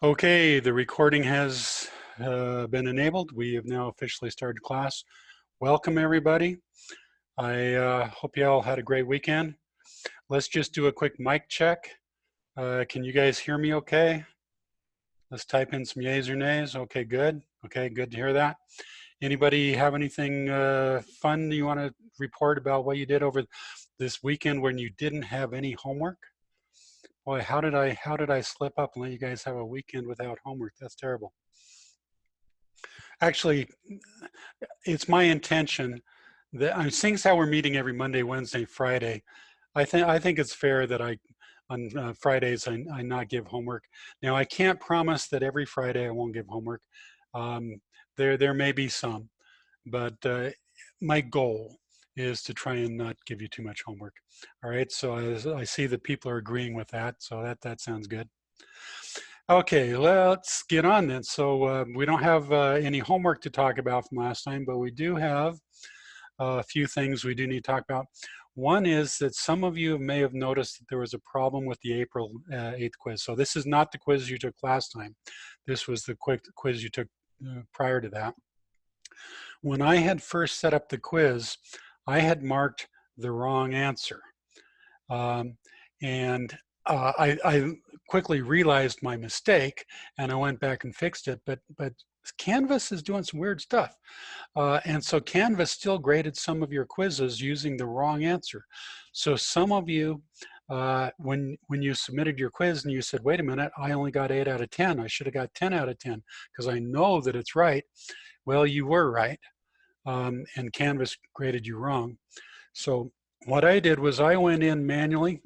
Okay, the recording has been enabled. We have now officially started class. Welcome, everybody. I hope you all had a great weekend. Let's just do a quick mic check. Can you guys hear me okay? Let's type in some yays or nays. Okay, good. Okay, good to hear that. Anybody have anything fun you want to report about what you did over this weekend when you didn't have any homework? Boy, how did I slip up and let you guys have a weekend without homework? That's terrible. Actually, it's my intention that seeing as how we're meeting every Monday, Wednesday, Friday, I think it's fair that on Fridays I not give homework. Now I can't promise that every Friday I won't give homework. There may be some, but my goal is to try and not give you too much homework. All right, so I see that people are agreeing with that, so that sounds good. Okay, let's get on then. So we don't have any homework to talk about from last time, but we do have a few things we do need to talk about. One is that some of you may have noticed that there was a problem with the April 8th quiz. So this is not the quiz you took last time. This was the quick quiz you took prior to that. When I had first set up the quiz, I had marked the wrong answer. I quickly realized my mistake and I went back and fixed it, but Canvas is doing some weird stuff. And so Canvas still graded some of your quizzes using the wrong answer. So some of you, when you submitted your quiz and you said, wait a minute, I only got 8 out of 10. I should have got 10 out of 10 because I know that it's right. Well, you were right. And Canvas graded you wrong. So what I did was I went in manually.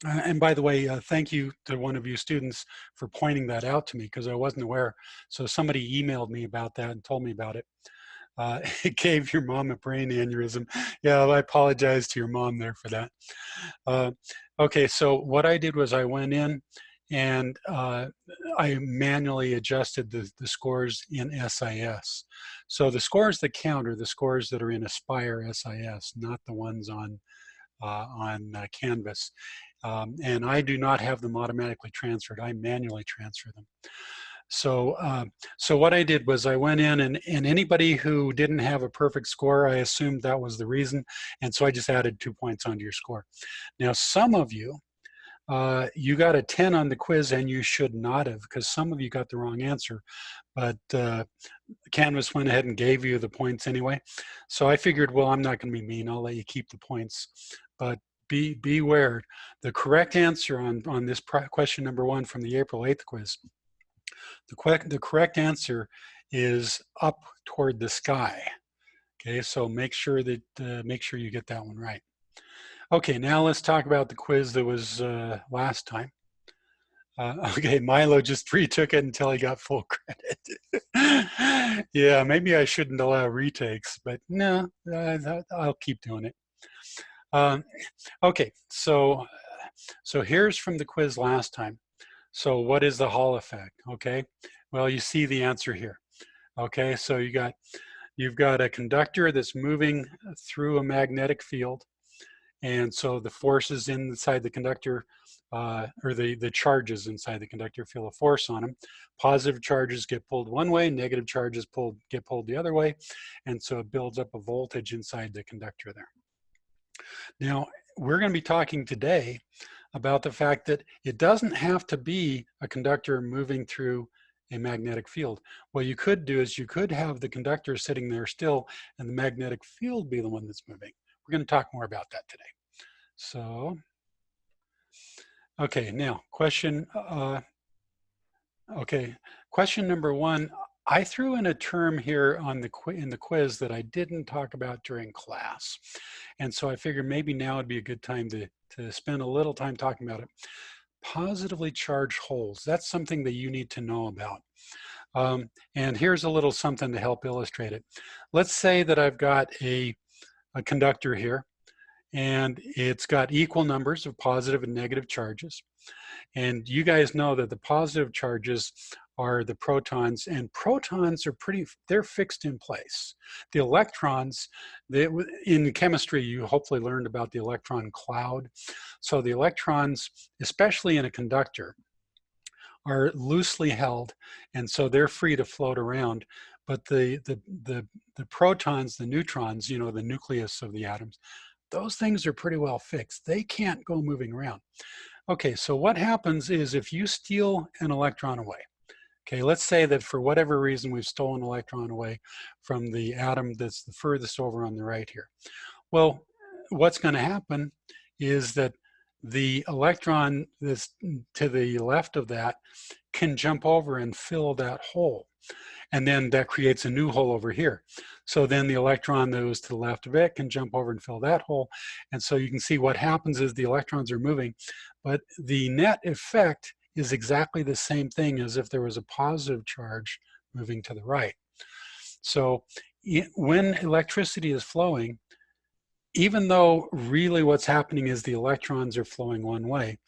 And by the way, thank you to one of you students for pointing that out to me because I wasn't aware. So somebody emailed me about that and told me about it. It gave your mom a brain aneurysm. Yeah, I apologize to your mom there for that. Okay, so what I did was I went in and I manually adjusted the scores in SIS. So the scores that count are the scores that are in Aspire SIS, not the ones on Canvas. And I do not have them automatically transferred. I manually transfer them. So, so what I did was I went in and anybody who didn't have a perfect score, I assumed that was the reason. And so I just added 2 points onto your score. Now, some of you, you got a 10 on the quiz and you should not have because some of you got the wrong answer. But Canvas went ahead and gave you the points anyway. So I figured, well, I'm not going to be mean. I'll let you keep the points. But beware. The correct answer on this question number 1 from the April 8th quiz, the correct answer is up toward the sky. Okay, so make sure you get that one right. Okay, now let's talk about the quiz that was last time. Okay, Milo just retook it until he got full credit. Yeah, maybe I shouldn't allow retakes, but no, I'll keep doing it. Okay, so here's from the quiz last time. So what is the Hall effect? Okay, well, you see the answer here. Okay, so you've got a conductor that's moving through a magnetic field. And so the forces inside the conductor, or the charges inside the conductor feel a force on them. Positive charges get pulled one way, negative charges get pulled the other way. And so it builds up a voltage inside the conductor there. Now, we're going to be talking today about the fact that it doesn't have to be a conductor moving through a magnetic field. What you could do is you could have the conductor sitting there still and the magnetic field be the one that's moving. We're going to talk more about that today. So, okay, now question number 1. I threw in a term here in the quiz that I didn't talk about during class. And so I figured maybe now would be a good time to spend a little time talking about it. Positively charged holes, that's something that you need to know about. And here's a little something to help illustrate it. Let's say that I've got a conductor here, and it's got equal numbers of positive and negative charges. And you guys know that the positive charges are the protons, and protons are they're fixed in place. The electrons, in chemistry, you hopefully learned about the electron cloud. So the electrons, especially in a conductor, are loosely held, and so they're free to float around. But the protons, the neutrons, you know, the nucleus of the atoms, those things are pretty well fixed. They can't go moving around. Okay, so what happens is if you steal an electron away, okay, let's say that for whatever reason we've stolen an electron away from the atom that's the furthest over on the right here. Well, what's going to happen is that the electron that's to the left of that can jump over and fill that hole. And then that creates a new hole over here. So then the electron that was to the left of it can jump over and fill that hole. And so you can see what happens is the electrons are moving, but the net effect is exactly the same thing as if there was a positive charge moving to the right. So when electricity is flowing, even though really what's happening is the electrons are flowing one way,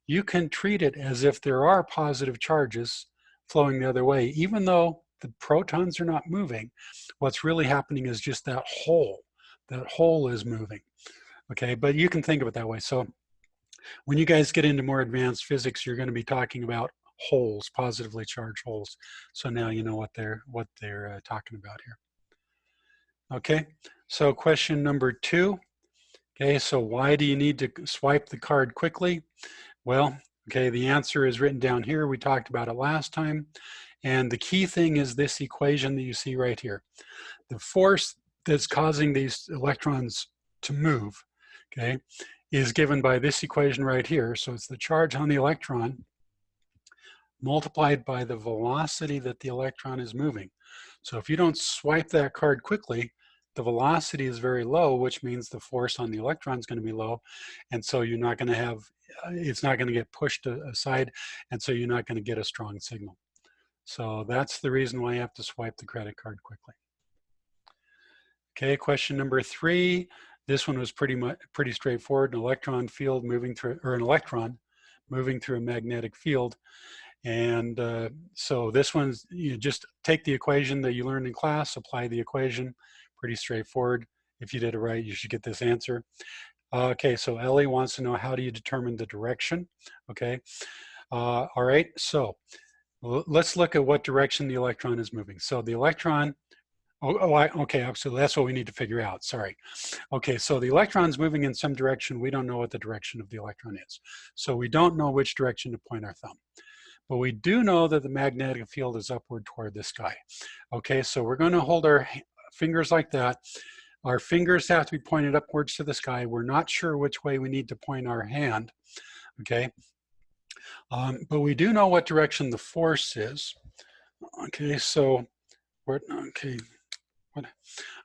you can treat it as if there are positive charges flowing the other way. Even though the protons are not moving, what's really happening is just that hole. That hole is moving, okay? But you can think of it that way. So when you guys get into more advanced physics, you're going to be talking about holes, positively charged holes. So now you know what they're talking about here. Okay, so question number 2. Okay, so why do you need to swipe the card quickly? Well, okay, the answer is written down here. We talked about it last time. And the key thing is this equation that you see right here. The force that's causing these electrons to move, okay, is given by this equation right here. So it's the charge on the electron multiplied by the velocity that the electron is moving. So if you don't swipe that card quickly, the velocity is very low, which means the force on the electron is going to be low. And so you're not going to have, it's not going to get pushed aside. And so you're not going to get a strong signal. So that's the reason why you have to swipe the credit card quickly. Okay, question number 3. This one was pretty straightforward. An electron field moving through, or an electron moving through a magnetic field. And so this one's, you just take the equation that you learned in class, apply the equation, pretty straightforward. If you did it right, you should get this answer. Okay, so Ellie wants to know, how do you determine the direction? Okay, all right, so let's look at what direction the electron is moving. So the electron, okay, so that's what we need to figure out, sorry. Okay, so the electron's moving in some direction. We don't know what the direction of the electron is. So we don't know which direction to point our thumb. But we do know that the magnetic field is upward toward the sky. Okay, so we're going to hold our fingers like that. Our fingers have to be pointed upwards to the sky. We're not sure which way we need to point our hand, okay? But we do know what direction the force is. Okay, so, all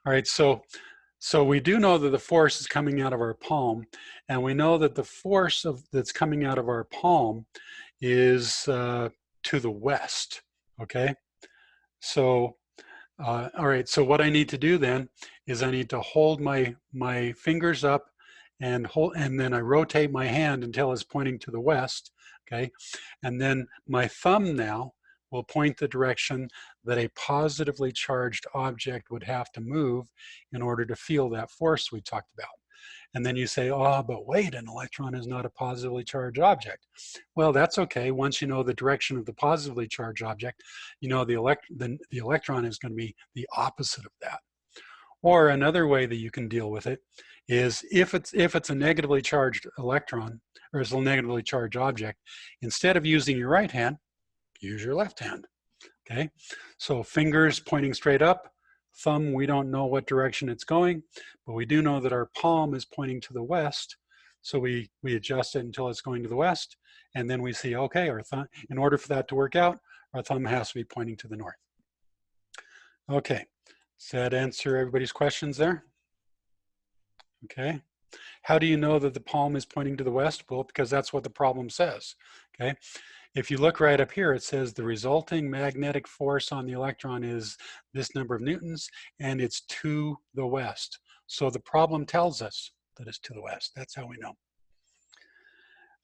right, so we do know that the force is coming out of our palm, and we know that the force that's coming out of our palm is to the west, okay? So, all right, so what I need to do then is I need to hold my fingers up and then I rotate my hand until it's pointing to the west, okay? And then my thumb now will point the direction that a positively charged object would have to move in order to feel that force we talked about. And then you say, oh, but wait, an electron is not a positively charged object. Well, that's okay. Once you know the direction of the positively charged object, you know the electron is going to be the opposite of that. Or another way that you can deal with it is if it's a negatively charged electron, or it's a negatively charged object, instead of using your right hand, use your left hand, okay? So fingers pointing straight up, thumb, we don't know what direction it's going, but we do know that our palm is pointing to the west. So we adjust it until it's going to the west, and then we see, okay, our thumb, in order for that to work out, our thumb has to be pointing to the north. Okay, does that answer everybody's questions there? Okay. How do you know that the palm is pointing to the west? Well, because that's what the problem says, okay? If you look right up here, it says the resulting magnetic force on the electron is this number of newtons, and it's to the west. So the problem tells us that it's to the west. That's how we know.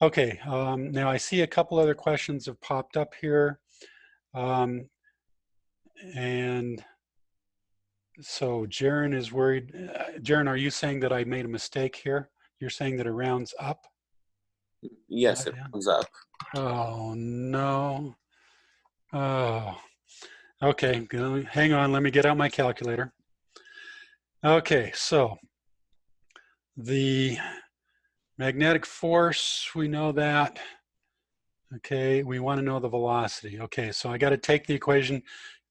Okay, now I see a couple other questions have popped up here. And so Jaren is worried. Jaren, are you saying that I made a mistake here? You're saying that it rounds up? Yes, it comes up. Oh, no. Oh, okay. Hang on. Let me get out my calculator. Okay, so the magnetic force, we know that. Okay, we want to know the velocity. Okay, so I got to take the equation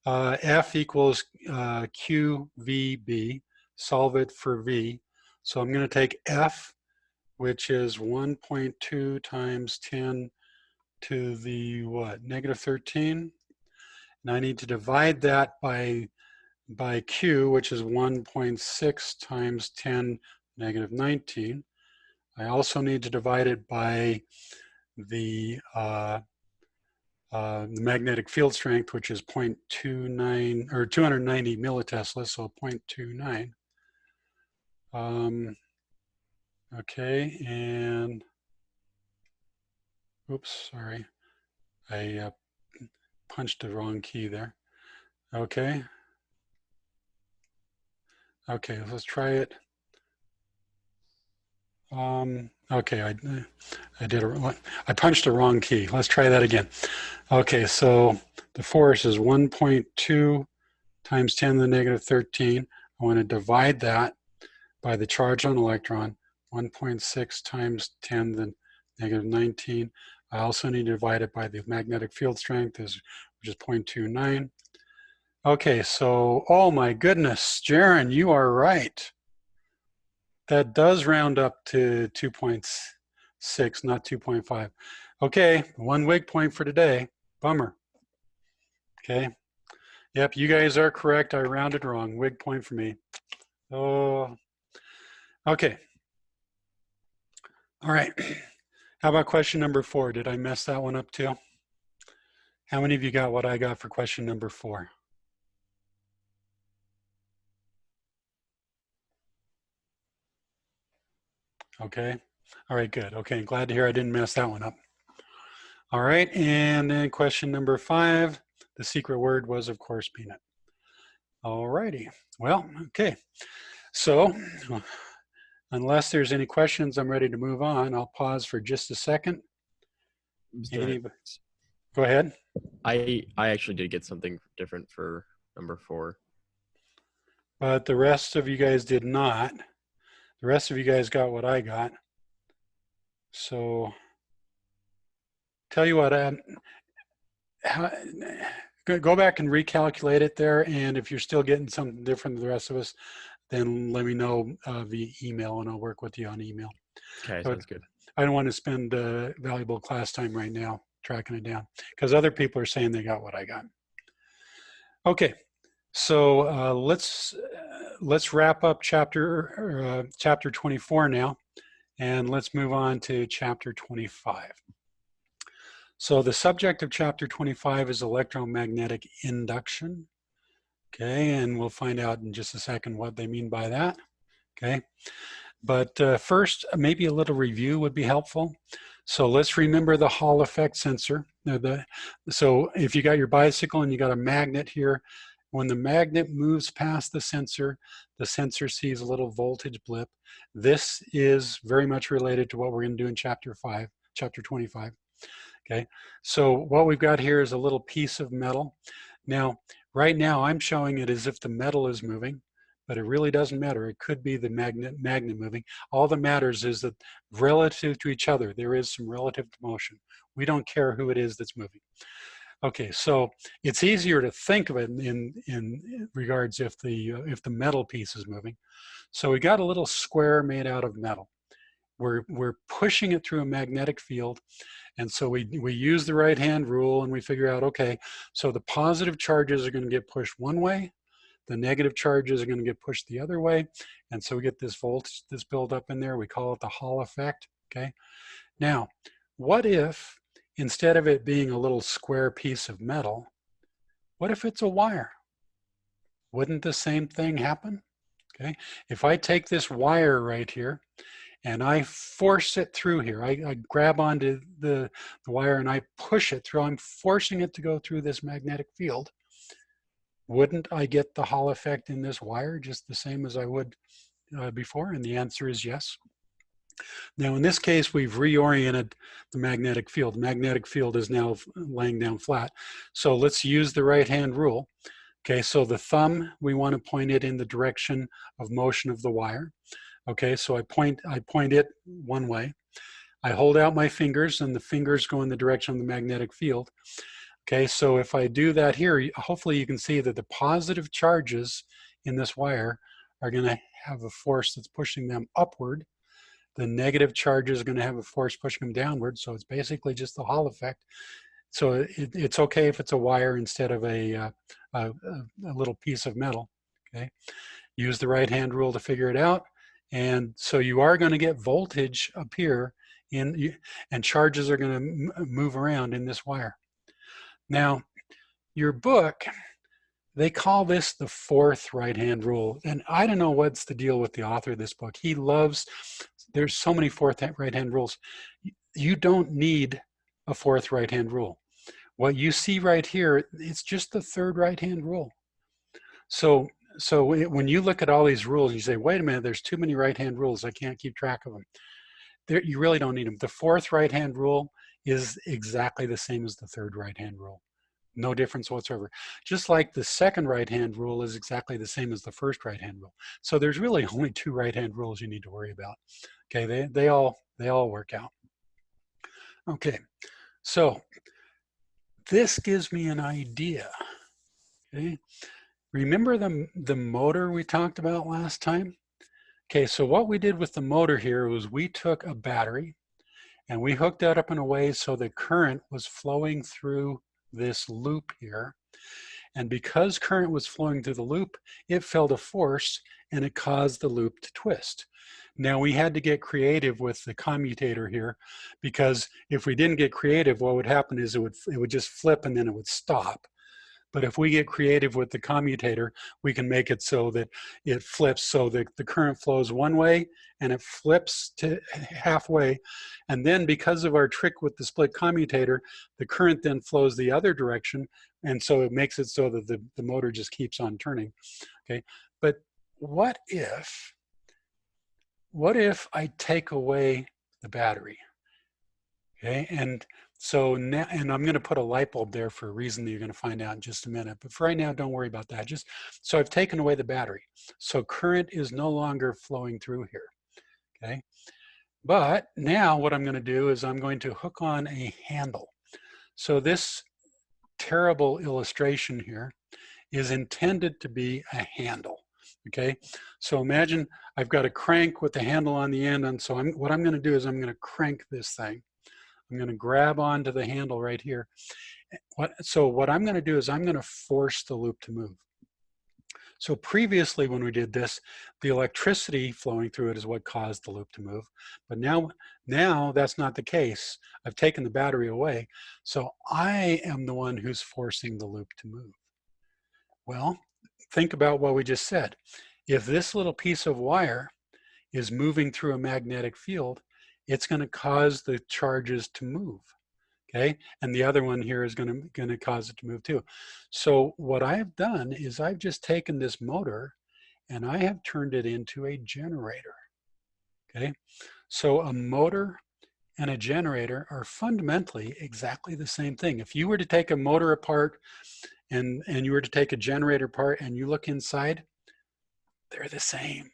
F equals QVB, solve it for V. So I'm going to take F, which is 1.2 times 10 to the what, negative 13? And I need to divide that by Q, which is 1.6 times 10 negative 19. I also need to divide it by the magnetic field strength, which is 0.29 or 290 millitesla, so 0.29. Okay, and oops, sorry, I punched the wrong key there. Okay, okay, let's try it. Okay, I punched the wrong key. Let's try that again. Okay, so the force is 1.2 times 10 to the negative 13. I want to divide that by the charge on electron, 1.6 times 10 to the negative 19. I also need to divide it by the magnetic field strength, which is 0.29. Okay, so, oh my goodness, Jaron, you are right. That does round up to 2.6, not 2.5. Okay, 1 Wig point for today. Bummer. Okay. Yep, you guys are correct. I rounded wrong. Wig point for me. Oh, okay. All right. How about question number 4? Did I mess that one up too? How many of you got what I got for question number 4? Okay. All right, good. Okay, glad to hear I didn't mess that one up. All right, and then question number 5, the secret word was, of course, peanut. All righty. Well, okay. So, unless there's any questions, I'm ready to move on. I'll pause for just a second. Go ahead. I actually did get something different for number 4. But the rest of you guys did not. The rest of you guys got what I got. So, tell you what, go back and recalculate it there. And if you're still getting something different than the rest of us, then let me know via email and I'll work with you on email. Okay, sounds good. I don't want to spend valuable class time right now tracking it down because other people are saying they got what I got. Okay, so let's wrap up chapter 24 now, and let's move on to chapter 25. So the subject of chapter 25 is electromagnetic induction. Okay, and we'll find out in just a second what they mean by that. Okay, but first, maybe a little review would be helpful. So let's remember the Hall effect sensor. So if you got your bicycle and you got a magnet here, when the magnet moves past the sensor sees a little voltage blip. This is very much related to what we're going to do in chapter 25. Okay, so what we've got here is a little piece of metal. Now, right now I'm showing it as if the metal is moving, but it really doesn't matter. It could be the magnet moving. All that matters is that relative to each other, there is some relative motion. We don't care who it is that's moving. Okay, so it's easier to think of it in regards if the metal piece is moving. So we got a little square made out of metal. We're pushing it through a magnetic field, and so we use the right hand rule and we figure out, okay, so the positive charges are going to get pushed one way, the negative charges are going to get pushed the other way, and so we get this voltage that's built up in there. We call it the Hall effect. Okay, now what if instead of it being a little square piece of metal, what if it's a wire? Wouldn't the same thing happen? Okay, if I take this wire right here and I force it through here, I grab onto the wire and I push it through, I'm forcing it to go through this magnetic field. Wouldn't I get the Hall effect in this wire just the same as I would before? And the answer is yes. Now, in this case, we've reoriented the magnetic field. The magnetic field is now laying down flat. So let's use the right-hand rule. Okay, so the thumb, we want to point it in the direction of motion of the wire. Okay, so I point it one way. I hold out my fingers and the fingers go in the direction of the magnetic field. Okay, so if I do that here, hopefully you can see that the positive charges in this wire are going to have a force that's pushing them upward. The negative charges are going to have a force pushing them downward. So it's basically just the Hall effect. So it's okay if it's a wire instead of a little piece of metal. Okay, use the right-hand rule to figure it out. And so you are going to get voltage up here and charges are going to move around in this wire. Now, your book, they call this the fourth right-hand rule. And I don't know what's the deal with the author of this book. He loves, there's so many fourth right-hand rules. You don't need a fourth right-hand rule. What you see right here, it's just the third right-hand rule. So when you look at all these rules, you say, wait a minute, there's too many right-hand rules. I can't keep track of them. You really don't need them. The fourth right-hand rule is exactly the same as the third right-hand rule. No difference whatsoever. Just like the second right-hand rule is exactly the same as the first right-hand rule. So there's really only two right-hand rules you need to worry about. Okay, they all work out. Okay, so this gives me an idea. Okay, remember the motor we talked about last time? Okay, so what we did with the motor here was we took a battery and we hooked that up in a way so the current was flowing through this loop here. And because current was flowing through the loop, it felt a force and it caused the loop to twist. Now we had to get creative with the commutator here, because if we didn't get creative, what would happen is it would just flip and then it would stop. But if we get creative with the commutator, we can make it so that it flips so that the current flows one way and it flips to halfway. And then because of our trick with the split commutator, the current then flows the other direction. And so it makes it so that the motor just keeps on turning. Okay, but what if I take away the battery? Okay, and so now, and I'm going to put a light bulb there for a reason that you're going to find out in just a minute. But for right now, don't worry about that. So I've taken away the battery. So current is no longer flowing through here. Okay, but now what I'm going to do is I'm going to hook on a handle. So this terrible illustration here is intended to be a handle. Okay, so imagine I've got a crank with the handle on the end, and so what I'm going to do is I'm going to crank this thing. I'm going to grab onto the handle right here. So what I'm going to do is I'm going to force the loop to move. So previously when we did this, the electricity flowing through it is what caused the loop to move. But now that's not the case. I've taken the battery away. So I am the one who's forcing the loop to move. Well, think about what we just said. If this little piece of wire is moving through a magnetic field, it's going to cause the charges to move, okay? And the other one here is going to cause it to move too. So what I've done is I've just taken this motor and I have turned it into a generator, okay? So a motor and a generator are fundamentally exactly the same thing. If you were to take a motor apart and you were to take a generator apart and you look inside, they're the same.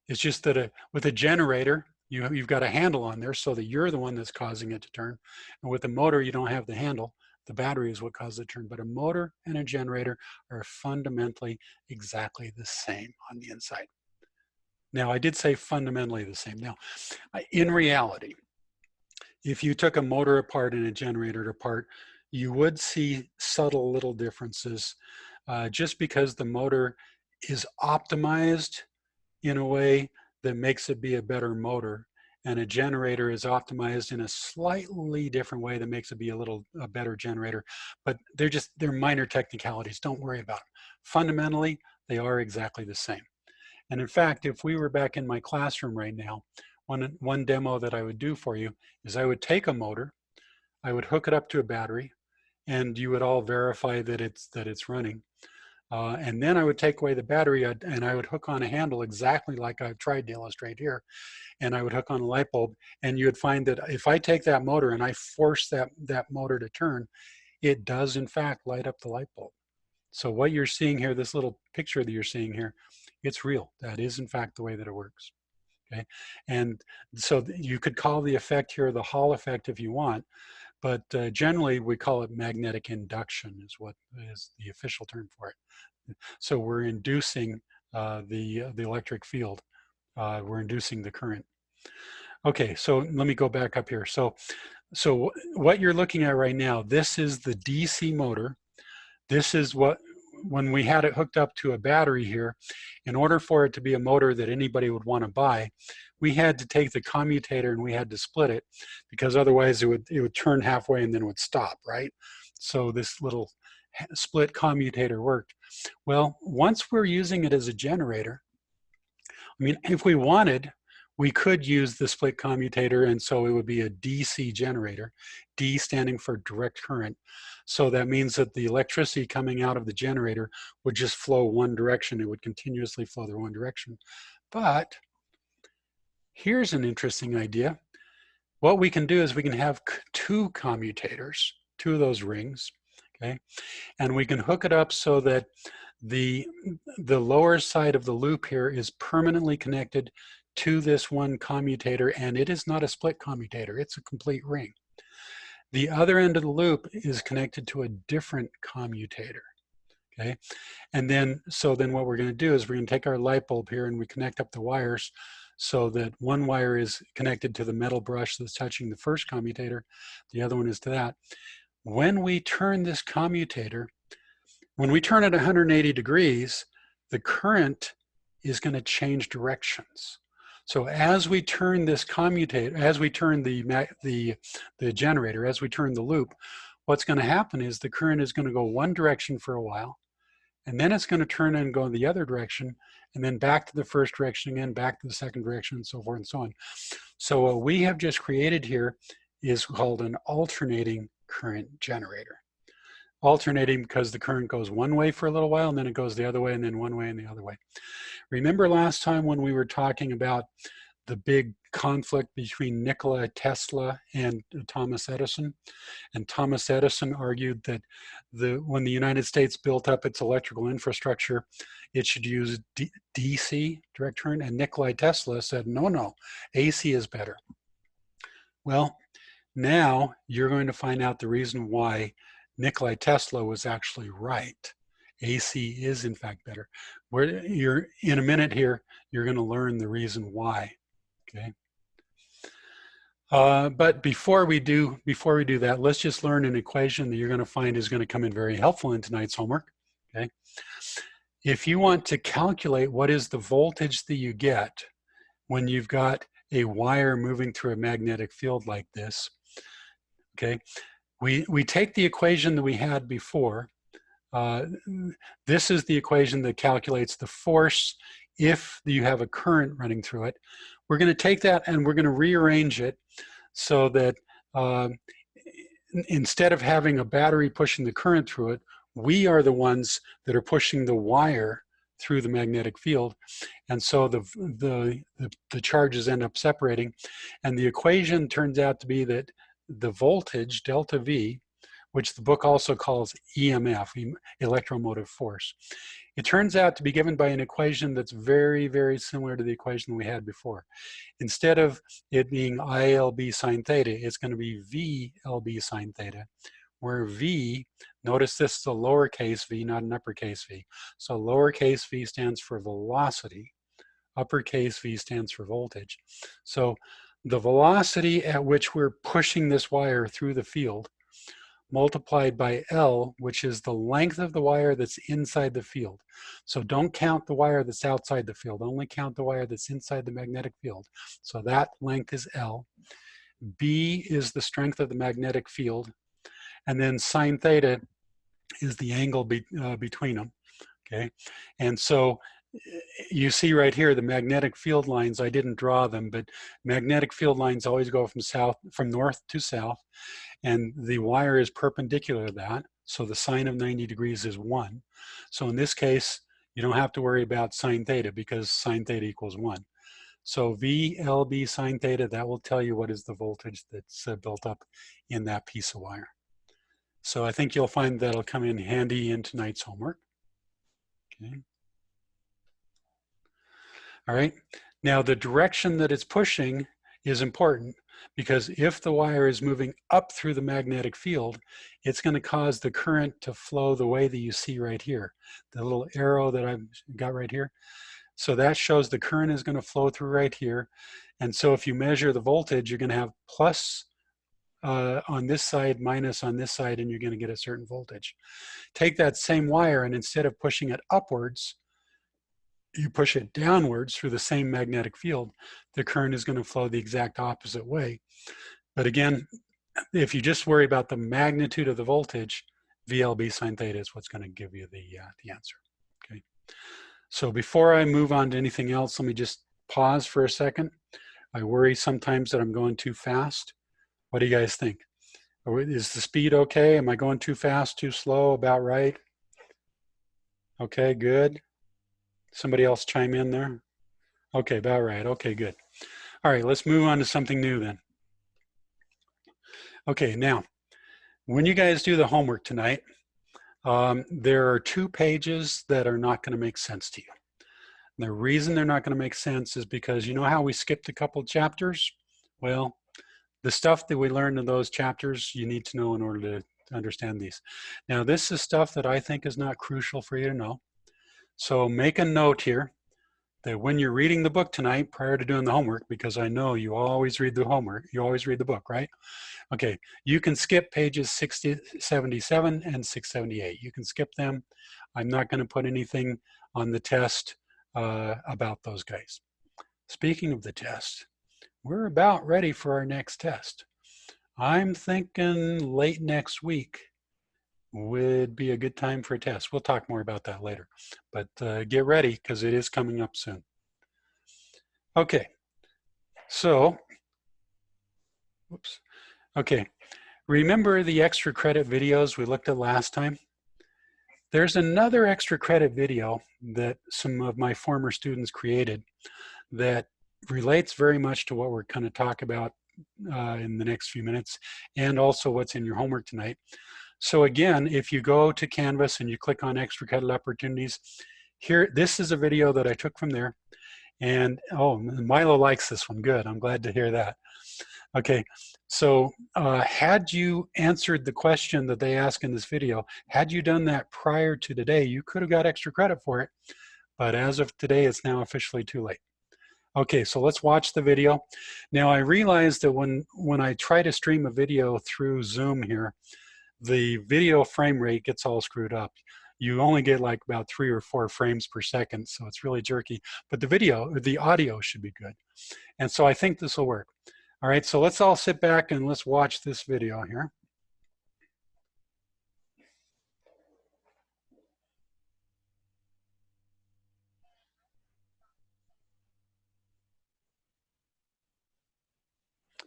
It's just that with a generator, you've got a handle on there so that you're the one that's causing it to turn. And with the motor, you don't have the handle. The battery is what causes it to turn. But a motor and a generator are fundamentally exactly the same on the inside. Now, I did say fundamentally the same. Now, in reality, if you took a motor apart and a generator apart, you would see subtle little differences just because the motor is optimized in a way that makes it be a better motor, and a generator is optimized in a slightly different way that makes it be a better generator. But they're minor technicalities. Don't worry about them. Fundamentally, they are exactly the same. And in fact, if we were back in my classroom right now, one demo that I would do for you is I would take a motor, I would hook it up to a battery, and you would all verify that it's running. And then I would take away the battery and I would hook on a handle exactly like I've tried to illustrate here. And I would hook on a light bulb, and you would find that if I take that motor and I force that motor to turn, it does in fact light up the light bulb. So what you're seeing here, this little picture that you're seeing here, it's real. That is in fact the way that it works. Okay, and so you could call the effect here the Hall effect if you want, but generally we call it magnetic induction is what is the official term for it. So we're inducing the electric field. We're inducing the current. Okay, so let me go back up here. So what you're looking at right now, this is the DC motor. This is what, when we had it hooked up to a battery here, in order for it to be a motor that anybody would want to buy, we had to take the commutator and we had to split it, because otherwise it would turn halfway and then it would stop, right? So this little split commutator worked. Well, once we're using it as a generator, I mean, if we wanted, we could use the split commutator, and so it would be a DC generator, D standing for direct current. So that means that the electricity coming out of the generator would just flow one direction. It would continuously flow the one direction. But here's an interesting idea. What we can do is we can have two commutators, two of those rings, okay? And we can hook it up so that the lower side of the loop here is permanently connected to this one commutator, and it is not a split commutator, it's a complete ring. The other end of the loop is connected to a different commutator, okay? And then, so then what we're gonna do is we're gonna take our light bulb here and we connect up the wires so that one wire is connected to the metal brush that's touching the first commutator, the other one is to that. When we turn this commutator, when we turn it 180 degrees, the current is gonna change directions. So as we turn this commutator, as we turn the generator, as we turn the loop, what's going to happen is the current is going to go one direction for a while, and then it's going to turn and go in the other direction, and then back to the first direction again, back to the second direction, and so forth and so on. So what we have just created here is called an alternating current generator. Alternating because the current goes one way for a little while, and then it goes the other way, and then one way and the other way. Remember last time when we were talking about the big conflict between Nikola Tesla and Thomas Edison? And Thomas Edison argued that when the United States built up its electrical infrastructure, it should use DC, direct current, and Nikola Tesla said, no, AC is better. Well, now you're going to find out the reason why Nikola Tesla was actually right. AC is in fact better. In a minute here, you're going to learn the reason why. Okay. But before we do that, let's just learn an equation that you're going to find is going to come in very helpful in tonight's homework. Okay. If you want to calculate what is the voltage that you get when you've got a wire moving through a magnetic field like this, okay, we take the equation that we had before. This is the equation that calculates the force if you have a current running through it. We're going to take that and we're going to rearrange it so that instead of having a battery pushing the current through it, we are the ones that are pushing the wire through the magnetic field. And so the charges end up separating. And the equation turns out to be that the voltage, delta V, which the book also calls EMF, electromotive force, it turns out to be given by an equation that's very, very similar to the equation we had before. Instead of it being ILB sine theta, it's going to be VLB sine theta, where V, notice this is a lowercase v, not an uppercase v. So lowercase v stands for velocity, uppercase V stands for voltage. So the velocity at which we're pushing this wire through the field multiplied by L, which is the length of the wire that's inside the field. So don't count the wire that's outside the field, only count the wire that's inside the magnetic field. So that length is L. B is the strength of the magnetic field. And then sine theta is the angle between them, okay? And so you see right here, the magnetic field lines, I didn't draw them, but magnetic field lines always go from north to south, and the wire is perpendicular to that. So the sine of 90 degrees is 1. So in this case, you don't have to worry about sine theta because sine theta equals 1. So VLB sine theta, that will tell you what is the voltage that's built up in that piece of wire. So I think you'll find that'll come in handy in tonight's homework. Okay. All right. Now the direction that it's pushing is important because if the wire is moving up through the magnetic field, it's going to cause the current to flow the way that you see right here. The little arrow that I've got right here. So that shows the current is going to flow through right here. And so if you measure the voltage, you're going to have plus on this side, minus on this side, and you're going to get a certain voltage. Take that same wire and instead of pushing it upwards, you push it downwards through the same magnetic field, the current is going to flow the exact opposite way. But again, if you just worry about the magnitude of the voltage, VLB sine theta is what's going to give you the answer. Okay. So before I move on to anything else, let me just pause for a second. I worry sometimes that I'm going too fast. What do you guys think? Is the speed okay? Am I going too fast, too slow, about right? Okay, good. Somebody else chime in there? Okay, about right. Okay, good. All right, let's move on to something new then. Okay, now, when you guys do the homework tonight, there are 2 pages that are not going to make sense to you. And the reason they're not going to make sense is because you know how we skipped a couple chapters? Well, the stuff that we learned in those chapters, you need to know in order to understand these. Now, this is stuff that I think is not crucial for you to know. So make a note here that when you're reading the book tonight, prior to doing the homework, because I know you always read the homework, you always read the book, right? Okay, you can skip pages 677 and 678. You can skip them. I'm not going to put anything on the test about those guys. Speaking of the test, we're about ready for our next test. I'm thinking late next week would be a good time for a test. We'll talk more about that later, but get ready because it is coming up soon. Okay, so, whoops. Okay, remember the extra credit videos we looked at last time? There's another extra credit video that some of my former students created that relates very much to what we're going to talk about in the next few minutes, and also what's in your homework tonight. So again, if you go to Canvas and you click on extra credit opportunities, here, this is a video that I took from there. And oh, Milo likes this one. Good, I'm glad to hear that. Okay, so had you answered the question that they ask in this video, had you done that prior to today, you could have got extra credit for it. But as of today, it's now officially too late. Okay, so let's watch the video. Now I realize that when I try to stream a video through Zoom here, the video frame rate gets all screwed up. You only get like about 3 or 4 frames per second, so it's really jerky. But the audio should be good. And so I think this will work. All right, so let's all sit back and let's watch this video here.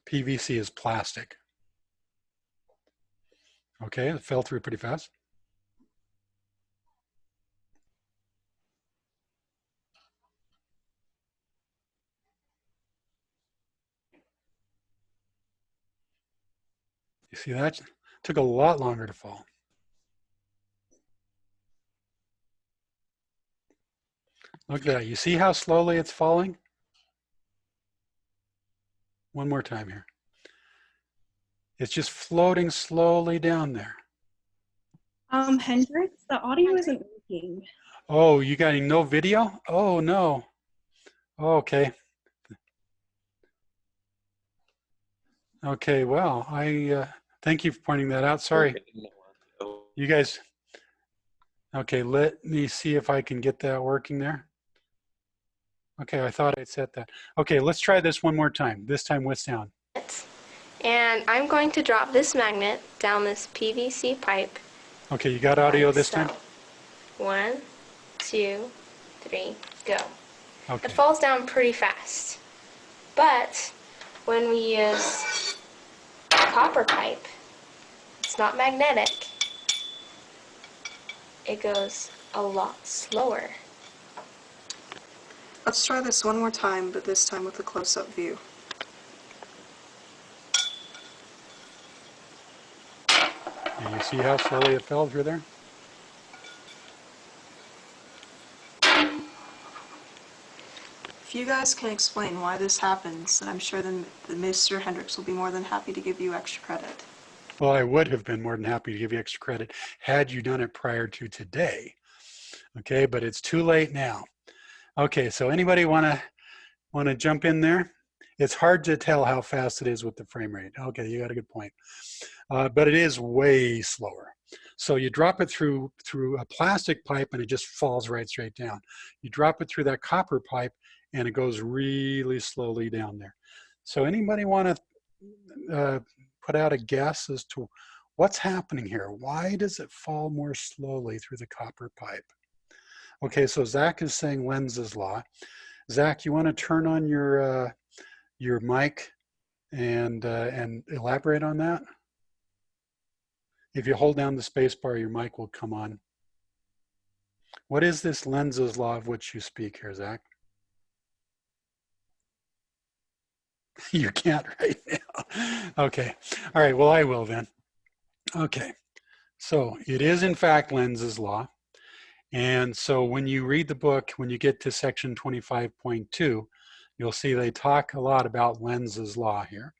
PVC is plastic. Okay, it fell through pretty fast. You see that? It took a lot longer to fall. Look at that. You see how slowly it's falling? One more time here. It's just floating slowly down there. Hendrix, the audio isn't working. Oh, you got no video? Oh, no. Oh, okay. Okay, well, I thank you for pointing that out. Sorry. You guys, okay, let me see if I can get that working there. Okay, I thought I'd set that. Okay, let's try this one more time, this time with sound. And I'm going to drop this magnet down this PVC pipe. Okay, you got audio this time? 1, 2, 3, go. Okay. It falls down pretty fast. But when we use a copper pipe, it's not magnetic. it goes a lot slower. Let's try this one more time, but this time with a close-up view. And you see how slowly it fell through there? If you guys can explain why this happens, then I'm sure the Mr. Hendricks will be more than happy to give you extra credit. Well, I would have been more than happy to give you extra credit had you done it prior to today. Okay, but it's too late now. Okay, so anybody want to jump in there? It's hard to tell how fast it is with the frame rate. Okay, you got a good point. But it is way slower. So you drop it through a plastic pipe and it just falls right straight down. You drop it through that copper pipe and it goes really slowly down there. So anybody want to put out a guess as to what's happening here? Why does it fall more slowly through the copper pipe? Okay, so Zach is saying Lenz's law. Zach, you want to turn on your mic and elaborate on that? If you hold down the space bar, your mic will come on. What is this Lenz's law of which you speak here, Zach? You can't right now. Okay. All right. Well, I will then. Okay. So it is in fact Lenz's law. And so when you read the book, when you get to section 25.2, you'll see they talk a lot about Lenz's law here.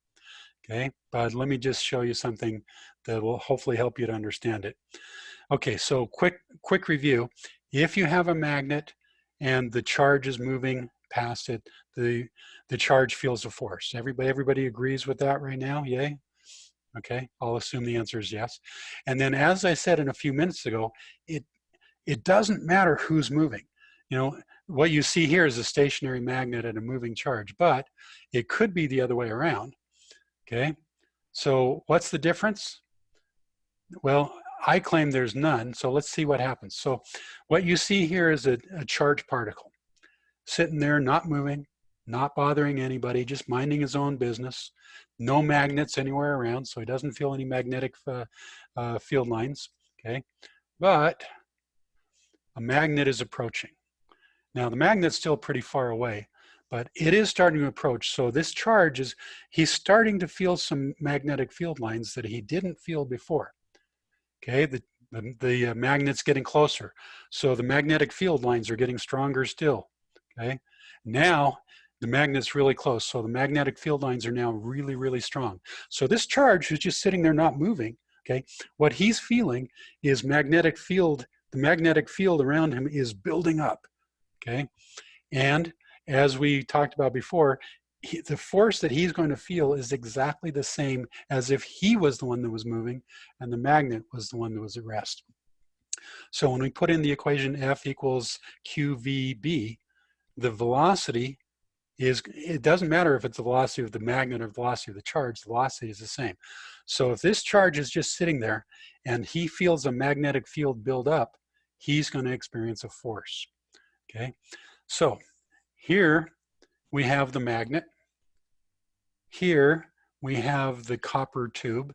Okay. But let me just show you something that will hopefully help you to understand it. Okay. So quick review. If you have a magnet and the charge is moving past it, the charge feels a force. Everybody agrees with that right now? Yay? Okay, I'll assume the answer is yes. And then as I said a few minutes ago, it doesn't matter who's moving. You know, what you see here is a stationary magnet and a moving charge, but it could be the other way around. Okay, so what's the difference? Well, I claim there's none, so let's see what happens. So what you see here is a charged particle sitting there, not moving, not bothering anybody, just minding his own business. No magnets anywhere around, so he doesn't feel any magnetic field lines, okay? But a magnet is approaching. Now, the magnet's still pretty far away, but it is starting to approach. So this charge he's starting to feel some magnetic field lines that he didn't feel before, okay? The magnet's getting closer. So the magnetic field lines are getting stronger still, okay? Now, the magnet's really close, so the magnetic field lines are now really strong. So this charge who's just sitting there not moving, okay, what he's feeling is the magnetic field around him is building up, okay? And as we talked about before, the force that he's going to feel is exactly the same as if he was the one that was moving and the magnet was the one that was at rest. So when we put in the equation F equals QVB, the velocity it doesn't matter if it's the velocity of the magnet or the velocity of the charge, the velocity is the same. So if this charge is just sitting there and he feels a magnetic field build up, he's going to experience a force, okay? So here we have the magnet. Here we have the copper tube.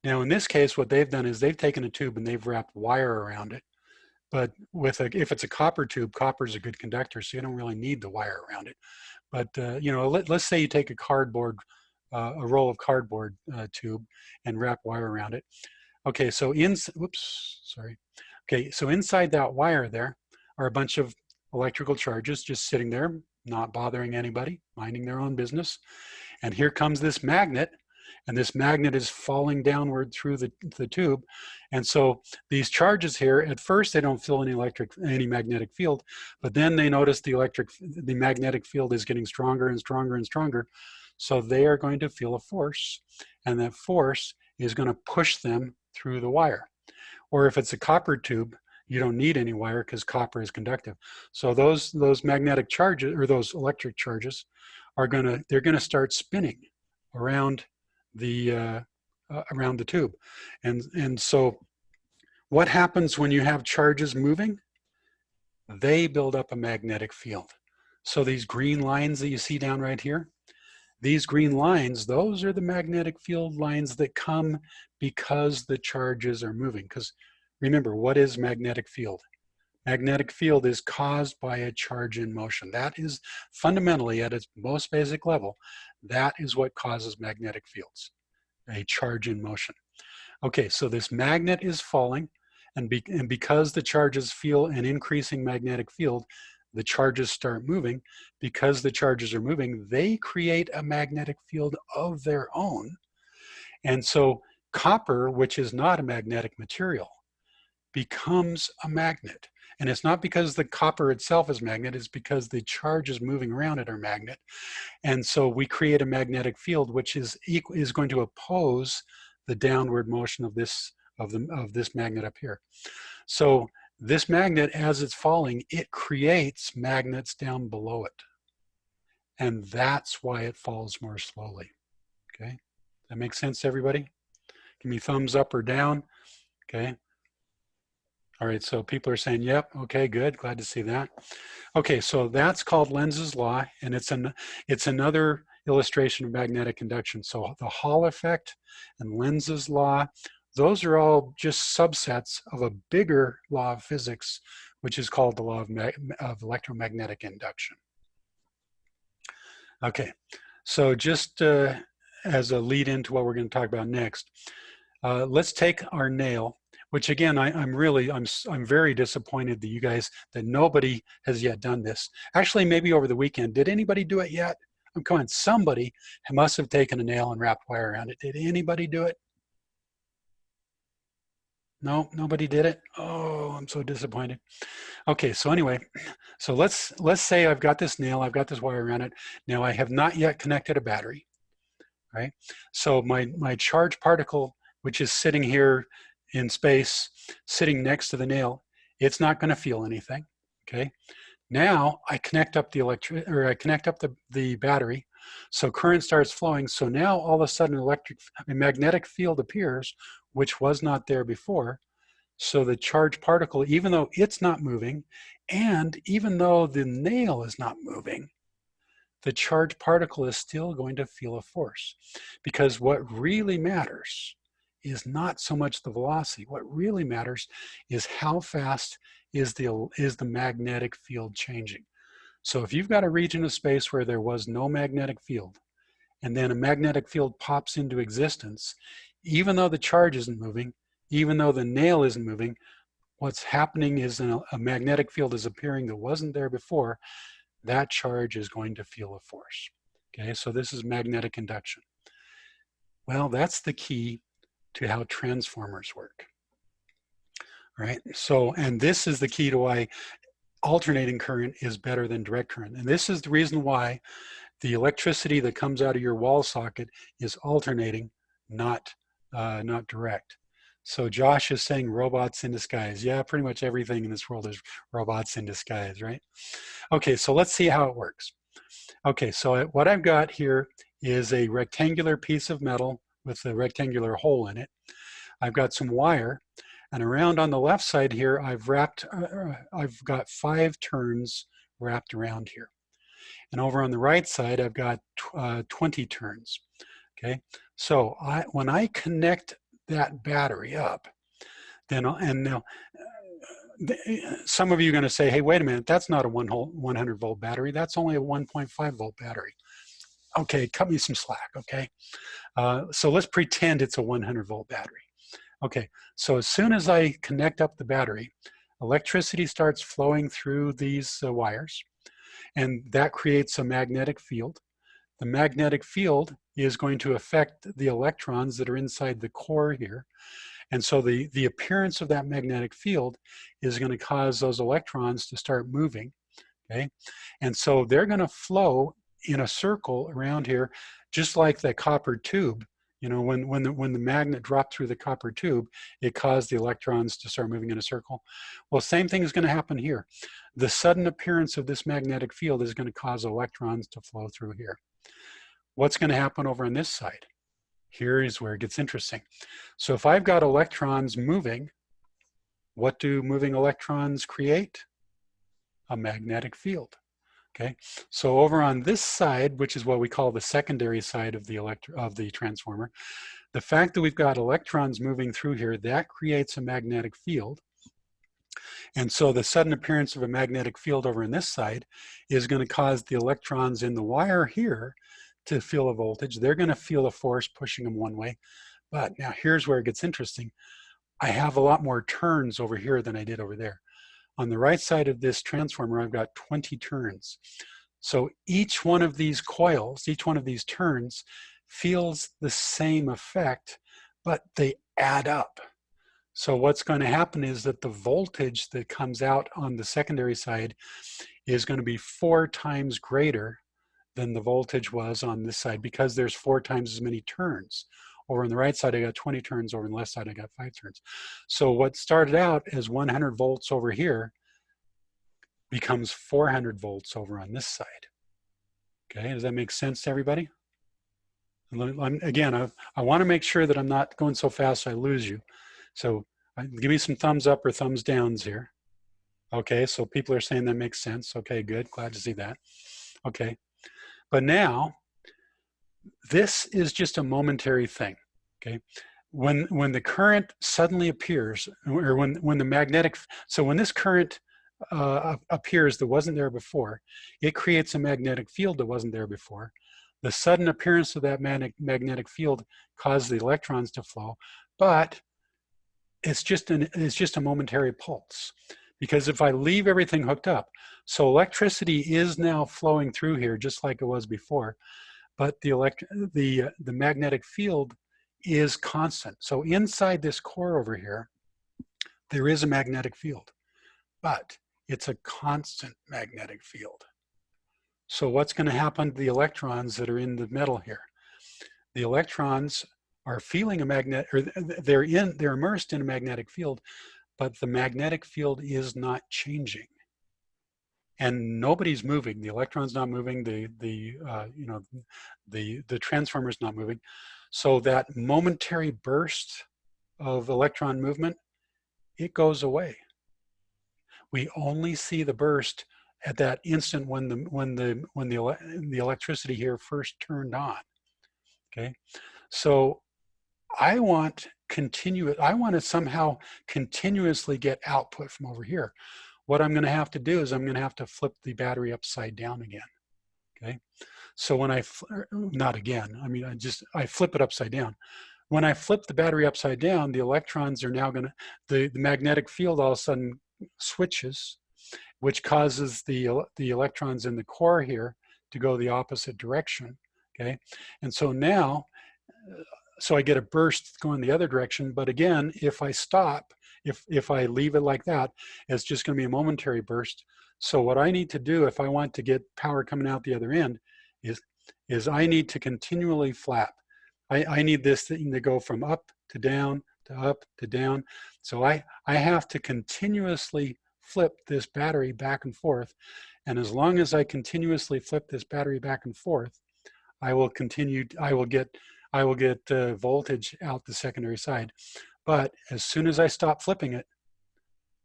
Now in this case, what they've done is they've taken a tube and they've wrapped wire around it. But if it's a copper tube, copper is a good conductor, so you don't really need the wire around it. But you know, let's say you take a roll of cardboard tube and wrap wire around it. Okay, so so inside that wire there are a bunch of electrical charges just sitting there, not bothering anybody, minding their own business. And here comes this magnet, and this magnet is falling downward through the tube. And so these charges here, at first they don't feel any magnetic field, but then they notice the magnetic field is getting stronger and stronger and stronger. So they are going to feel a force, and that force is going to push them through the wire. Or if it's a copper tube, you don't need any wire because copper is conductive. So those magnetic charges, or those electric charges, they're gonna start spinning around the tube. And so what happens when you have charges moving? They build up a magnetic field. So these green lines that you see down right here, these green lines, those are the magnetic field lines that come because the charges are moving. Because Remember, what is magnetic field? Magnetic field is caused by a charge in motion. That is fundamentally, at its most basic level, that is what causes magnetic fields, a charge in motion. Okay, so this magnet is falling, and because the charges feel an increasing magnetic field, the charges start moving. Because the charges are moving, they create a magnetic field of their own. And so copper, which is not a magnetic material, becomes a magnet. And it's not because the copper itself is magnet, it's because the charges moving around it are magnet. And so we create a magnetic field which is going to oppose the downward motion of this magnet up here. So this magnet, as it's falling, it creates magnets down below it. And that's why it falls more slowly. Okay, that makes sense to everybody? Give me thumbs up or down. Okay. All right, so people are saying, yep, okay, good, glad to see that. Okay, so that's called Lenz's law, and it's another illustration of magnetic induction. So the Hall effect and Lenz's law, those are all just subsets of a bigger law of physics, which is called the law of electromagnetic induction. Okay, so just as a lead into what we're going to talk about next, let's take our nail, which again, I'm very disappointed that nobody has yet done this. Actually, maybe over the weekend, did anybody do it yet? Come on, somebody must have taken a nail and wrapped wire around it. Did anybody do it? No, nobody did it? Oh, I'm so disappointed. Okay, so anyway, so let's say I've got this nail, I've got this wire around it. Now I have not yet connected a battery, right? So my charged particle, which is sitting here in space, sitting next to the nail, it's not going to feel anything. Okay. Now I connect up the battery, so current starts flowing. So now all of a sudden a magnetic field appears, which was not there before. So the charged particle, even though it's not moving, and even though the nail is not moving, the charged particle is still going to feel a force, because what really matters is not so much the velocity. What really matters is how fast is the magnetic field changing. So if you've got a region of space where there was no magnetic field, and then a magnetic field pops into existence, even though the charge isn't moving, even though the nail isn't moving, what's happening is a magnetic field is appearing that wasn't there before. That charge is going to feel a force. Okay, so this is magnetic induction. Well, that's the key to how transformers work. Right? So, and this is the key to why alternating current is better than direct current. And this is the reason why the electricity that comes out of your wall socket is alternating, not direct. So Josh is saying robots in disguise. Yeah, pretty much everything in this world is robots in disguise, right? Okay, so let's see how it works. Okay, so what I've got here is a rectangular piece of metal with a rectangular hole in it. I've got some wire, and around on the left side here, I've got 5 turns wrapped around here. And over on the right side, I've got 20 turns. Okay, so when I connect that battery up, then now some of you are going to say, hey, wait a minute, that's not a 100 volt battery, that's only a 1.5 volt battery. Okay, cut me some slack, okay? So let's pretend it's a 100 volt battery. Okay, so as soon as I connect up the battery, electricity starts flowing through these wires, and that creates a magnetic field. The magnetic field is going to affect the electrons that are inside the core here. And so the appearance of that magnetic field is going to cause those electrons to start moving, okay? And so they're going to flow in a circle around here, just like the copper tube. You know, when the magnet dropped through the copper tube, it caused the electrons to start moving in a circle. Well, same thing is going to happen here. The sudden appearance of this magnetic field is going to cause electrons to flow through here. What's going to happen over on this side? Here is where it gets interesting. So if I've got electrons moving, what do moving electrons create? A magnetic field. Okay, so over on this side, which is what we call the secondary side of the transformer, The fact that we've got electrons moving through here, that creates a magnetic field. And so the sudden appearance of a magnetic field over on this side is going to cause the electrons in the wire here to feel a voltage. They're going to feel a force pushing them one way. But now here's where it gets interesting. I have a lot more turns over here than I did over there. On the right side of this transformer, I've got 20 turns. So each one of these coils, each one of these turns feels the same effect, but they add up. So what's going to happen is that the voltage that comes out on the secondary side is going to be 4 times greater than the voltage was on this side, because there's 4 times as many turns. Over on the right side, I got 20 turns. Over on the left side, I got 5 turns. So what started out as 100 volts over here becomes 400 volts over on this side. Okay, does that make sense to everybody? Again, I want to make sure that I'm not going so fast I lose you. So give me some thumbs up or thumbs downs here. Okay, so people are saying that makes sense. Okay, good, glad to see that. Okay, but now, this is just a momentary thing, okay? When the current suddenly appears, or when the magnetic, so when this current appears that wasn't there before, it creates a magnetic field that wasn't there before. The sudden appearance of that magnetic field causes the electrons to flow, but it's just a momentary pulse. Because if I leave everything hooked up, so electricity is now flowing through here just like it was before, but the magnetic field is constant. So inside this core over here, there is a magnetic field, but it's a constant magnetic field. So what's going to happen to the electrons that are in the metal here? The electrons are feeling a magnet, or they're immersed in a magnetic field, but the magnetic field is not changing. And nobody's moving. The electron's not moving. The transformer's not moving. So that momentary burst of electron movement, it goes away. We only see the burst at that instant when the electricity here first turned on. Okay, so I want to somehow continuously get output from over here. What I'm going to have to do is I'm going to have to flip the battery upside down again. Okay, so when I flip it upside down. When I flip the battery upside down, the electrons are now going to, the magnetic field all of a sudden switches, which causes the electrons in the core here to go the opposite direction. Okay, and so now, so I get a burst going the other direction. But again, if I stop, if I leave it like that, it's just going to be a momentary burst. So what I need to do if I want to get power coming out the other end is I need to continually flap. I need this thing to go from up to down to up to down. So I have to continuously flip this battery back and forth. And as long as I continuously flip this battery back and forth, I will get voltage out the secondary side. But as soon as I stop flipping it,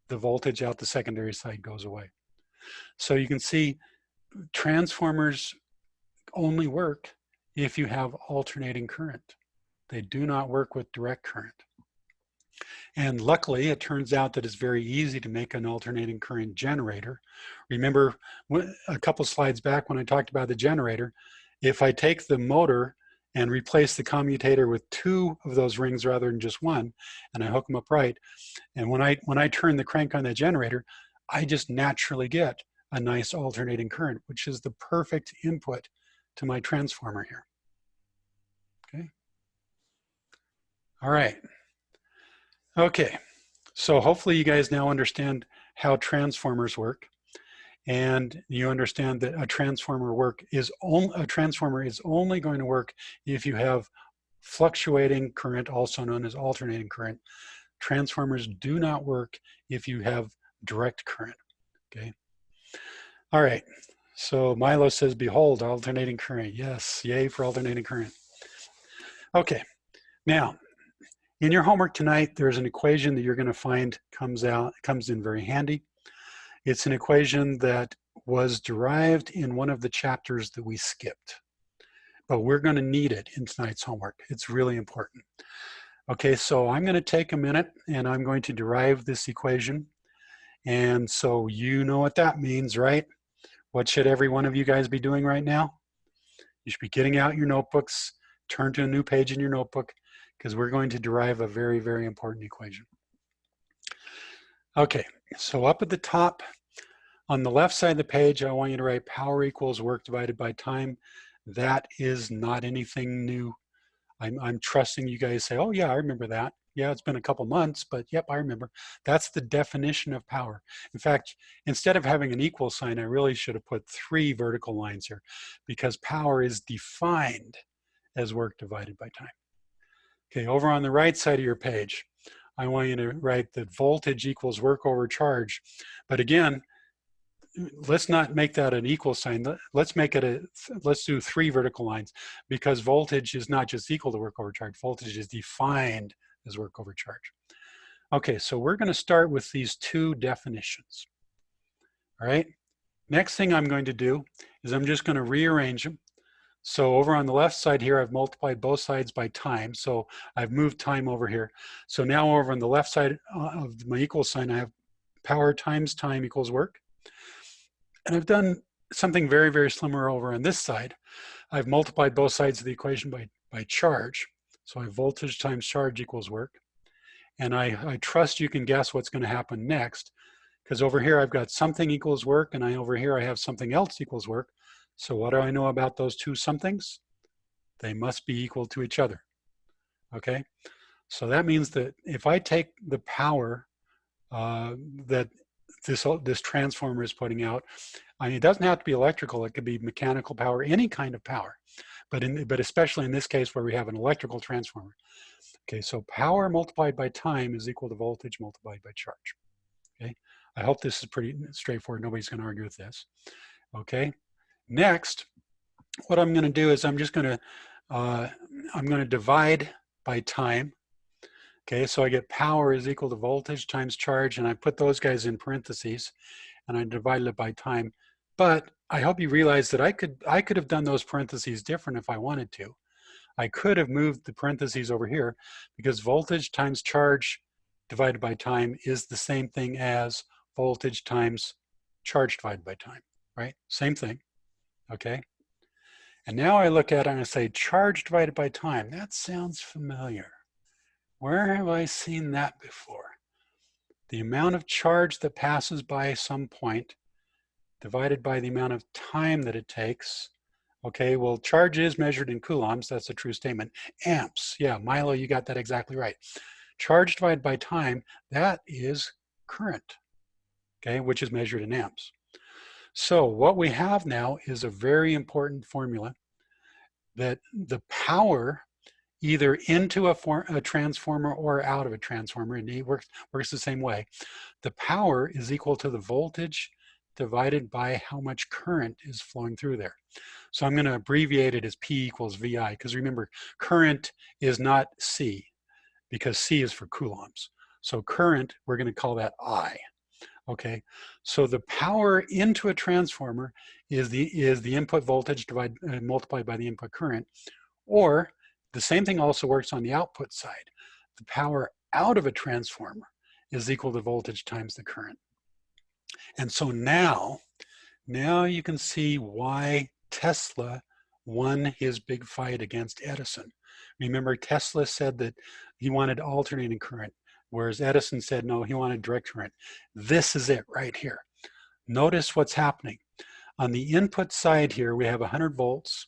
the voltage out the secondary side goes away. So you can see transformers only work if you have alternating current. They do not work with direct current. And luckily, it turns out that it's very easy to make an alternating current generator. Remember a couple slides back when I talked about the generator, if I take the motor and replace the commutator with 2 of those rings rather than just 1, and I hook them up right, and when I turn the crank on that generator, I just naturally get a nice alternating current, which is the perfect input to my transformer here. Okay. All right. Okay. So hopefully you guys now understand how transformers work, and you understand that a transformer is only going to work if you have fluctuating current, also known as alternating current. Transformers do not work if you have direct current. Okay. All right. So Milo says, behold, alternating current. Yes, yay for alternating current. Okay. Now, in your homework tonight, there's an equation that you're going to find comes in very handy. It's an equation that was derived in one of the chapters that we skipped. but we're going to need it in tonight's homework. It's really important. Okay, so I'm going to take a minute and I'm going to derive this equation. And so you know what that means, right? What should every one of you guys be doing right now? You should be getting out your notebooks, turn to a new page in your notebook, because we're going to derive a very, very important equation. Okay, so up at the top, on the left side of the page, I want you to write power equals work divided by time. That is not anything new. I'm trusting you guys say, oh yeah, I remember that. Yeah, it's been a couple months, but yep, I remember. That's the definition of power. In fact, instead of having an equal sign, I really should have put 3 vertical lines here, because power is defined as work divided by time. Okay, over on the right side of your page, I want you to write that voltage equals work over charge. But again, let's not make that an equal sign. Let's make it let's do 3 vertical lines, because voltage is not just equal to work over charge. Voltage is defined as work over charge. Okay, so we're going to start with these 2 definitions. All right, next thing I'm going to do is I'm just going to rearrange them. So over on the left side here, I've multiplied both sides by time. So I've moved time over here. So now over on the left side of my equal sign, I have power times time equals work. And I've done something very, very similar over on this side. I've multiplied both sides of the equation by charge. So I have voltage times charge equals work. And I trust you can guess what's going to happen next, because over here I've got something equals work, and over here I have something else equals work. So what do I know about those 2 somethings? They must be equal to each other. Okay? So that means that if I take the power that this transformer is putting out, I mean, it doesn't have to be electrical, it could be mechanical power, any kind of power, but especially in this case where we have an electrical transformer. Okay, so power multiplied by time is equal to voltage multiplied by charge. Okay, I hope this is pretty straightforward. Nobody's going to argue with this. Okay, next, what I'm going to do is I'm going to divide by time. Okay, so I get power is equal to voltage times charge, and I put those guys in parentheses, and I divided it by time. But I hope you realize that I could have done those parentheses different if I wanted to. I could have moved the parentheses over here, because voltage times charge divided by time is the same thing as voltage times charge divided by time, right? Same thing, okay? And now I look at it and I say charge divided by time. That sounds familiar. Where have I seen that before? The amount of charge that passes by some point divided by the amount of time that it takes. Okay, well, charge is measured in coulombs. That's a true statement. Amps, yeah, Milo, you got that exactly right. Charge divided by time, that is current, okay, which is measured in amps. So what we have now is a very important formula that the power either into a transformer or out of a transformer, and it works the same way. The power is equal to the voltage divided by how much current is flowing through there. So I'm going to abbreviate it as P equals VI, because remember, current is not C, because C is for coulombs. So current, we're going to call that I. Okay, so the power into a transformer is the input voltage multiplied by the input current, or the same thing also works on the output side. The power out of a transformer is equal to voltage times the current. And so now you can see why Tesla won his big fight against Edison. Remember, Tesla said that he wanted alternating current, whereas Edison said no, he wanted direct current. This is it right here. Notice what's happening. On the input side here, we have 100 volts,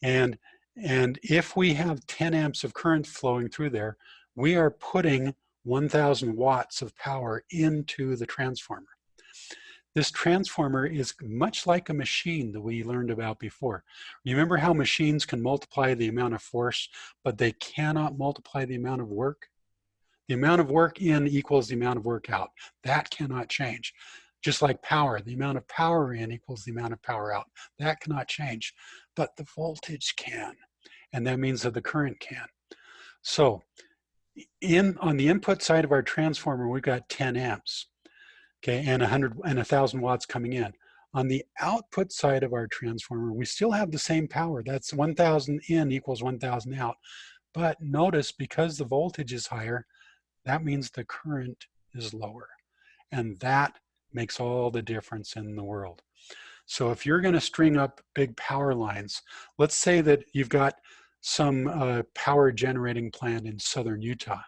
and if we have 10 amps of current flowing through there, we are putting 1,000 watts of power into the transformer. This transformer is much like a machine that we learned about before. Remember how machines can multiply the amount of force, but they cannot multiply the amount of work? The amount of work in equals the amount of work out. That cannot change. Just like power, the amount of power in equals the amount of power out. That cannot change, but the voltage can, and that means that the current can. So on the input side of our transformer, we've got 10 amps. Okay, and 1,000 watts coming in. On the output side of our transformer, we still have the same power. That's 1000 in equals 1000 out. But notice, because the voltage is higher, that means the current is lower. And that makes all the difference in the world. So if you're going to string up big power lines, let's say that you've got some power generating plant in southern Utah,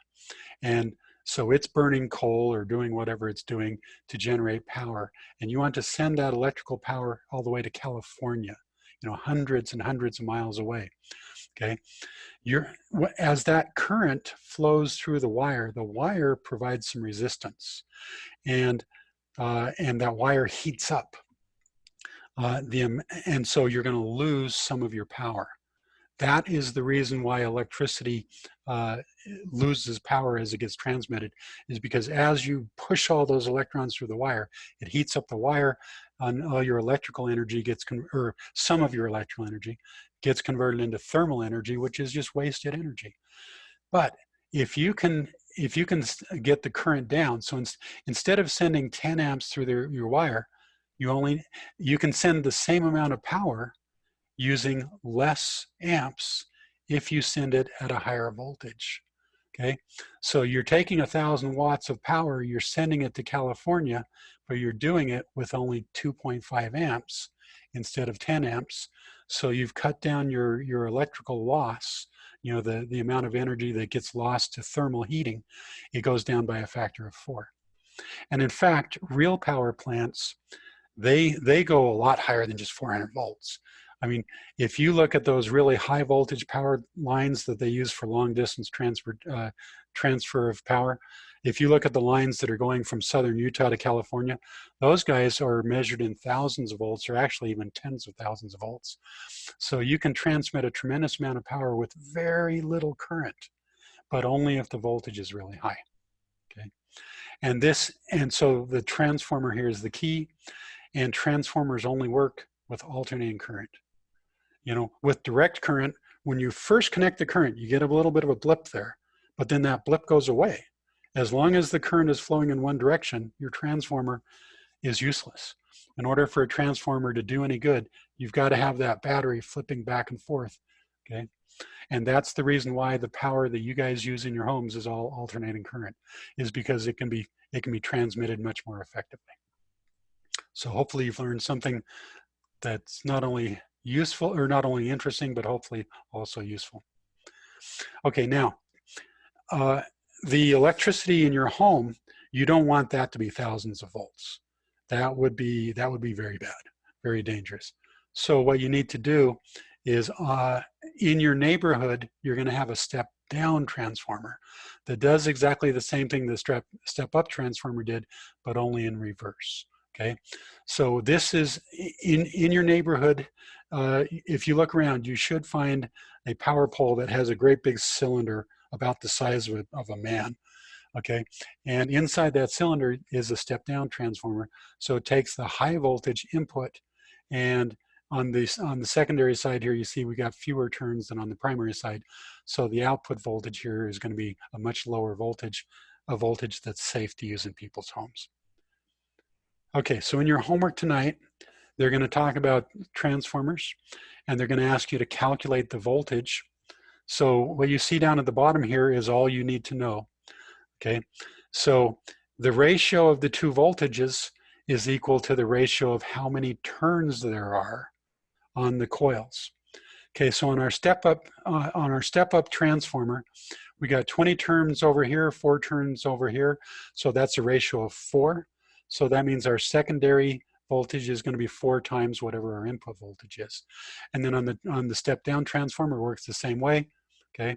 and so it's burning coal or doing whatever it's doing to generate power, and you want to send that electrical power all the way to California, you know, hundreds and hundreds of miles away. Okay, as that current flows through the wire provides some resistance, and that wire heats up. And so you're going to lose some of your power. That is the reason why electricity loses power as it gets transmitted, is because as you push all those electrons through the wire, it heats up the wire, and all your electrical energy or some of your electrical energy gets converted into thermal energy, which is just wasted energy. But if you can get the current down, so instead of sending 10 amps through your wire, you can send the same amount of power using less amps if you send it at a higher voltage. Okay, so you're taking 1000 watts of power, you're sending it to California, but you're doing it with only 2.5 amps instead of 10 amps. So you've cut down your electrical loss, you know, the amount of energy that gets lost to thermal heating. It goes down by a factor of 4. And in fact, real power plants, they go a lot higher than just 400 volts. I mean, if you look at those really high voltage power lines that they use for long distance transfer of power, if you look at the lines that are going from southern Utah to California, those guys are measured in thousands of volts, or actually even tens of thousands of volts. So you can transmit a tremendous amount of power with very little current, but only if the voltage is really high. Okay, and so the transformer here is the key, and transformers only work with alternating current. You know, with direct current, when you first connect the current, you get a little bit of a blip there, but then that blip goes away. As long as the current is flowing in one direction, your transformer is useless. In order for a transformer to do any good, you've got to have that battery flipping back and forth, okay? And that's the reason why the power that you guys use in your homes is all alternating current, is because it can be transmitted much more effectively. So hopefully you've learned something that's not only useful, or not only interesting, but hopefully also useful. Okay, now, the electricity in your home, you don't want that to be thousands of volts. That would be very bad, very dangerous. So what you need to do is, in your neighborhood, you're going to have a step down transformer that does exactly the same thing the step up transformer did, but only in reverse. Okay, so this is in your neighborhood. If you look around, you should find a power pole that has a great big cylinder about the size of a man. Okay, and inside that cylinder is a step down transformer. So it takes the high voltage input, and on the secondary side here, you see we got fewer turns than on the primary side. So the output voltage here is going to be a much lower voltage, a voltage that's safe to use in people's homes. Okay, so in your homework tonight, they're going to talk about transformers, and they're going to ask you to calculate the voltage. So what you see down at the bottom here is all you need to know. Okay, so the ratio of the two voltages is equal to the ratio of how many turns there are on the coils. Okay, so on our step up transformer, we got 20 turns over here, 4 turns over here. So that's a ratio of 4. So that means our secondary voltage is going to be 4 times whatever our input voltage is. And then on the step down transformer, it works the same way. Okay,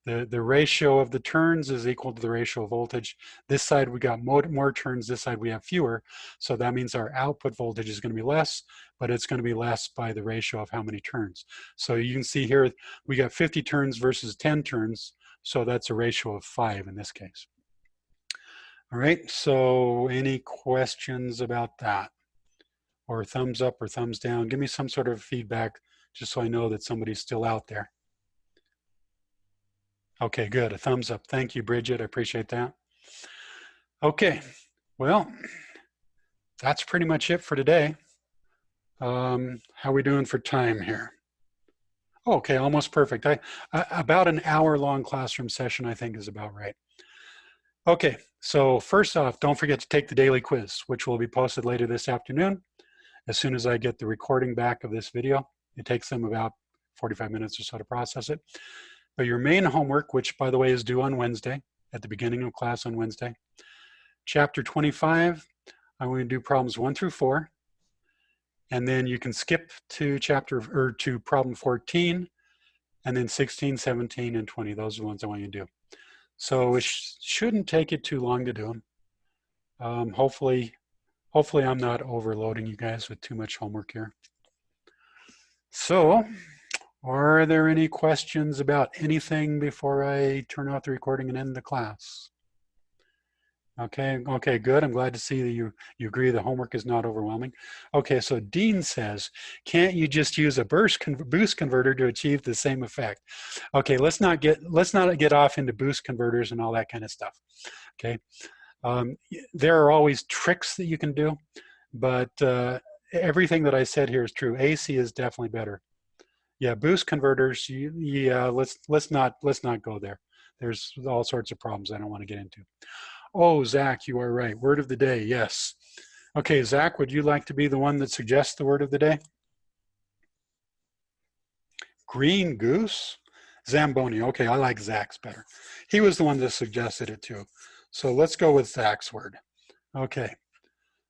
the ratio of the turns is equal to the ratio of voltage. This side we got more turns, this side we have fewer. So that means our output voltage is going to be less, but it's going to be less by the ratio of how many turns. So you can see here we got 50 turns versus 10 turns. So that's a ratio of 5 in this case. All right, so any questions about that? Or thumbs up or thumbs down? Give me some sort of feedback just so I know that somebody's still out there. Okay, good, a thumbs up. Thank you, Bridget, I appreciate that. Okay, well, that's pretty much it for today. How we doing for time here? Okay, almost perfect. About an hour-long classroom session, I think, is about right. Okay, so first off, don't forget to take the daily quiz, which will be posted later this afternoon. As soon as I get the recording back of this video, it takes them about 45 minutes or so to process it. But your main homework, which by the way is due on Wednesday, at the beginning of class on Wednesday, chapter 25, I'm going to do problems 1 through 4. And then you can skip to to problem 14, and then 16, 17, and 20. Those are the ones I want you to do. So it shouldn't take you too long to do them. Hopefully I'm not overloading you guys with too much homework here. So, are there any questions about anything before I turn off the recording and end the class? Okay, good. I'm glad to see that you agree the homework is not overwhelming. Okay, so Dean says, can't you just use a boost converter to achieve the same effect? Okay, let's not get off into boost converters and all that kind of stuff. Okay, there are always tricks that you can do, but everything that I said here is true. AC is definitely better. Yeah, boost converters. Yeah, let's not go there. There's all sorts of problems I don't want to get into. Oh, Zach, you are right. Word of the day, yes. Okay, Zach, would you like to be the one that suggests the word of the day? Green goose? Zamboni. Okay, I like Zach's better. He was the one that suggested it too. So let's go with Zach's word. Okay,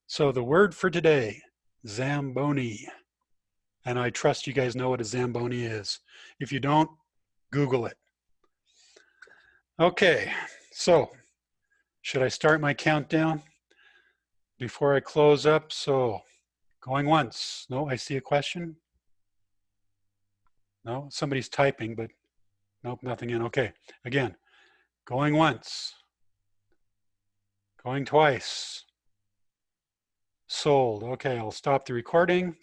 so the word for today, Zamboni. And I trust you guys know what a Zamboni is. If you don't, Google it. Okay, so should I start my countdown before I close up? So going once. No, I see a question. No, somebody's typing, but nope, nothing in. Okay, again, going once. Going twice. Sold. Okay, I'll stop the recording.